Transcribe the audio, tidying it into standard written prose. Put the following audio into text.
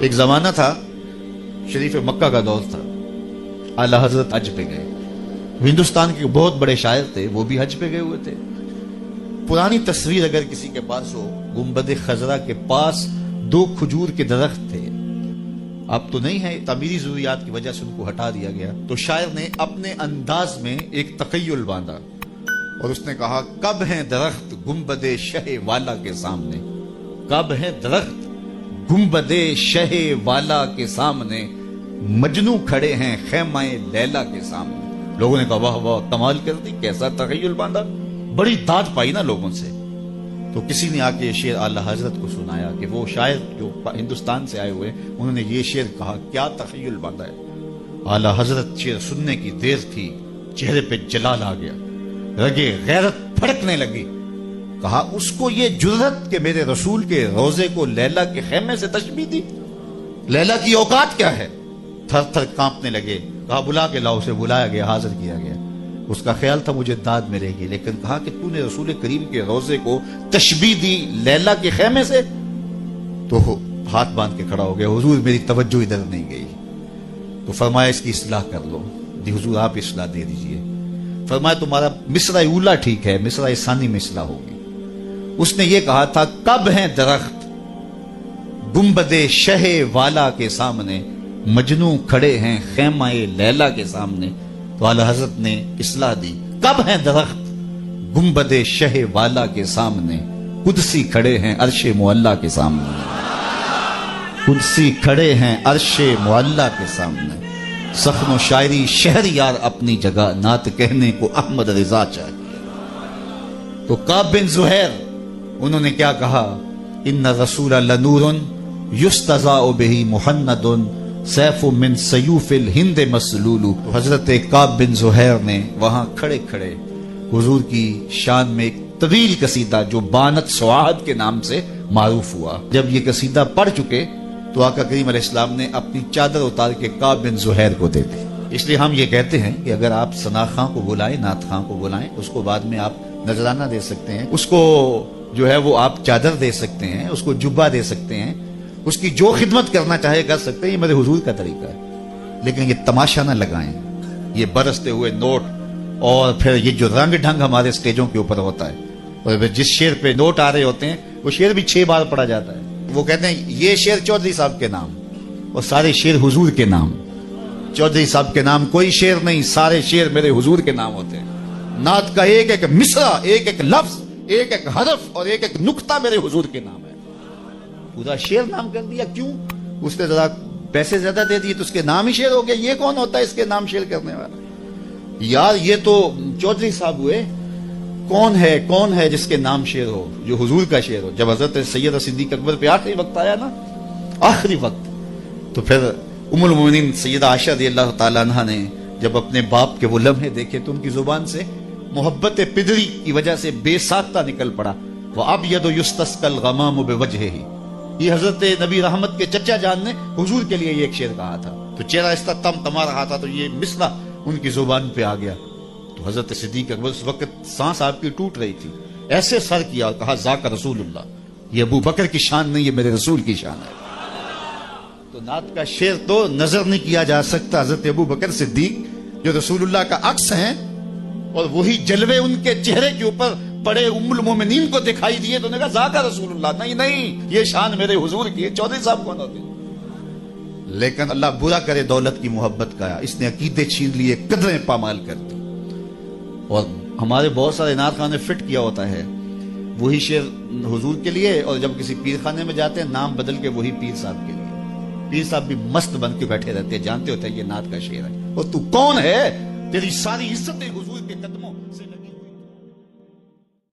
ایک زمانہ تھا، شریف مکہ کا دور تھا، اعلیٰ حضرت حج پہ گئے۔ ہندوستان کے بہت بڑے شاعر تھے، وہ بھی حج پہ گئے ہوئے تھے۔ پرانی تصویر اگر کسی کے پاس ہو، گنبد خضرا کے پاس 2 کھجور کے درخت تھے، اب تو نہیں ہے، تعمیری ضروریات کی وجہ سے ان کو ہٹا دیا گیا۔ تو شاعر نے اپنے انداز میں ایک تخیل باندھا اور اس نے کہا، کب ہیں درخت گنبد شہ والا کے سامنے، کب ہیں درخت گنبد شہ والا کے سامنے، مجنو کھڑے ہیں خیمہ لیلا کے سامنے۔ لوگوں نے کہا واہ واہ، کمال کر دی، کیسا تخیل باندھا، بڑی داد پائی نا لوگوں سے۔ تو کسی نے آ کے یہ شعر اعلیٰ حضرت کو سنایا کہ وہ شاعر جو ہندوستان سے آئے ہوئے انہوں نے یہ شعر کہا، کیا تخیل باندھا ہے۔ اعلیٰ حضرت شعر سننے کی دیر تھی، چہرے پہ جلال آ گیا، رگے غیرت پھڑکنے لگی۔ کہا، اس کو یہ جرأت کہ میرے رسول کے روزے کو لیلا کے خیمے سے تشبیہ دی، لیلا کی اوقات کیا ہے؟ تھر تھر کانپنے لگے۔ کہا، بلا کے لاؤ، اسے بلایا گیا، حاضر کیا گیا۔ اس کا خیال تھا مجھے داد ملے گی، لیکن کہا کہ تو نے رسول کریم کے روزے کو تشبیہ دی لیلا کے خیمے سے، تو ہاتھ باندھ کے کھڑا ہو گیا، حضور میری توجہ ادھر نہیں گئی۔ تو فرمایا اس کی اصلاح کر لو۔ جی حضور آپ اصلاح دے دیجئے۔ فرمایا تمہارا مصرع اولا ٹھیک ہے، مصرع ثانی میں اصلاح ہوگی۔ اس نے یہ کہا تھا، کب ہیں درخت گنبد شہ والا کے سامنے، مجنو کھڑے ہیں خیمہ لیلا کے سامنے۔ تو اعلیٰ حضرت نے اصلاح دی، کب ہیں درخت گنبد شہ والا کے سامنے، قدسی کھڑے ہیں عرش معلیٰ کے سامنے، قدسی کھڑے ہیں عرش معلیٰ کے سامنے۔ سخن و شاعری شہریار اپنی جگہ، نعت کہنے کو احمد رضا چاہیے۔ تو کعب بن زہیر انہوں نے کیا کہا، ان رسول لنور یستضاء بہ محند سیف من سیوف الہند مسلول۔ حضرت کعب بن زہیر نے وہاں کھڑے کھڑے حضور کی شان میں ایک طویل قصیدہ جو بانت سعاد کے نام سے معروف ہوا۔ جب یہ قصیدہ پڑھ چکے تو آقا کریم علیہ السلام نے اپنی چادر اتار کے کعب بن زہیر کو دے دی۔ اس لیے ہم یہ کہتے ہیں کہ اگر آپ ثنا خاں کو بلائیں، نعت خاں کو بلائیں، اس کو بعد میں آپ نذرانہ دے سکتے ہیں، اس کو جو ہے وہ آپ چادر دے سکتے ہیں، اس کو جبہ دے سکتے ہیں، اس کی جو خدمت کرنا چاہے کر سکتے ہیں۔ یہ میرے حضور کا طریقہ ہے، لیکن یہ تماشا نہ لگائیں، یہ برستے ہوئے نوٹ اور پھر یہ جو رنگ ڈھنگ ہمارے سٹیجوں کے اوپر ہوتا ہے، اور جس شعر پہ نوٹ آ رہے ہوتے ہیں وہ شعر بھی 6 بار پڑھا جاتا ہے۔ وہ کہتے ہیں یہ شعر چودھری صاحب کے نام اور سارے شعر حضور کے نام، چودھری صاحب کے نام کوئی شعر نہیں، سارے شعر میرے حضور کے نام ہوتے ہیں۔ نعت کا ایک ایک مصرع، ایک ایک لفظ، ایک ایک حرف اور ایک ایک نقطہ میرے حضور کے نام ہے۔ پورا شعر نام کر دیا، کیوں؟ اس نے ذرا پیسے زیادہ دے دیے تو اس کے نام ہی شعر ہو گیا۔ یہ کون ہوتا ہے اس کے نام شعر کرنے والا؟ یار یہ تو چودھری صاحب ہوئے، کون ہے جس کے نام شعر ہو، جو حضور کا شعر ہو؟ جب حضرت سید صدیق اکبر پہ آخری وقت آیا نا، آخری وقت، تو پھر ام المومنین سیدہ عائشہ رضی اللہ تعالیٰ عنہ نے جب اپنے باپ کے وہ لمحے دیکھے تو ان کی زبان سے محبت پدری کی وجہ سے بے ساختہ نکل پڑا، وَأَبْيَضُ يُسْتَسْقَى الْغَمَامُ بِوَجْهِهِ۔ یہ حضرت نبی رحمت کے چچا جان نے حضور کے لیے یہ ایک شعر کہا تھا، تو چہرہ اس طرح تما رہا تھا، تو یہ مصرع ان کی زبان پہ آ گیا۔ تو حضرت صدیق اکبر اس وقت سانس آپ کی ٹوٹ رہی تھی، ایسے سر کیا، کہا ذاک رسول اللہ، یہ ابو بکر کی شان نہیں، یہ میرے رسول کی شان ہے۔ تو نعت کا شعر تو نظر نہیں کیا جا سکتا، حضرت ابو بکر صدیق جو رسول اللہ کا عکس ہیں اور وہی جلوے ان کے چہرے کے اوپر پڑے ام المومنین کو دکھائی دیے، تو نے کہا ذاک رسول اللہ، نہیں یہ شان میرے حضور کی ہے۔ چودھری صاحب کون ہوتے ہیں؟ لیکن اللہ برا کرے دولت کی محبت کا، اس نے عقیدے چھین لیے، قدریں پامال کر دی۔ اور ہمارے بہت سارے نعت خانے فٹ کیا ہوتا ہے وہی شعر حضور کے لیے، اور جب کسی پیر خانے میں جاتے ہیں نام بدل کے وہی پیر صاحب کے لیے۔ پیر صاحب بھی مست بن کے بیٹھے رہتے ہیں، جانتے ہوتے ہیں یہ نعت کا شعر ہے، اور تو کون ہے؟ تیری ساری عزت حضور کے قدموں سے لگی۔